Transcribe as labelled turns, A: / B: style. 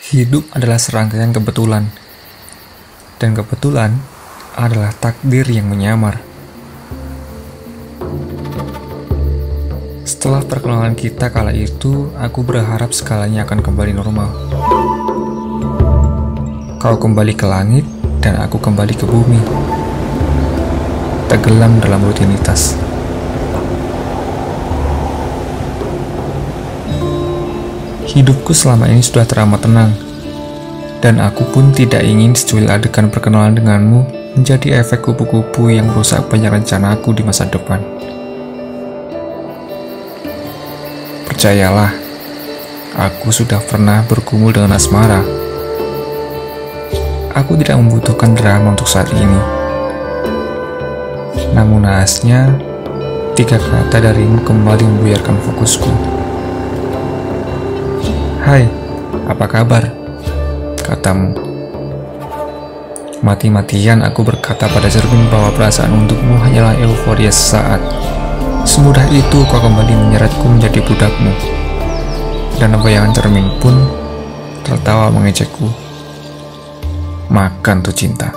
A: Hidup adalah serangkaian kebetulan, dan kebetulan adalah takdir yang menyamar. Setelah perkenalan kita kala itu, aku berharap segalanya akan kembali normal. Kau kembali ke langit, dan aku kembali ke bumi. Tenggelam dalam rutinitas. Hidupku selama ini sudah teramat tenang, dan aku pun tidak ingin secuil adegan perkenalan denganmu menjadi efek kupu-kupu yang merusak banyak rencanaku di masa depan. Percayalah, aku sudah pernah bergumul dengan asmara. Aku tidak membutuhkan drama untuk saat ini. Namun naasnya, 3 kata darimu kembali membuyarkan fokusku. "Hai, apa kabar?" katamu. Mati-matian aku berkata pada cermin bahwa perasaan untukmu hanyalah euforia sesaat. Semudah itu kau kembali menyeretku menjadi budakmu. Dan bayangan cermin pun tertawa mengejekku. Makan tuh cinta.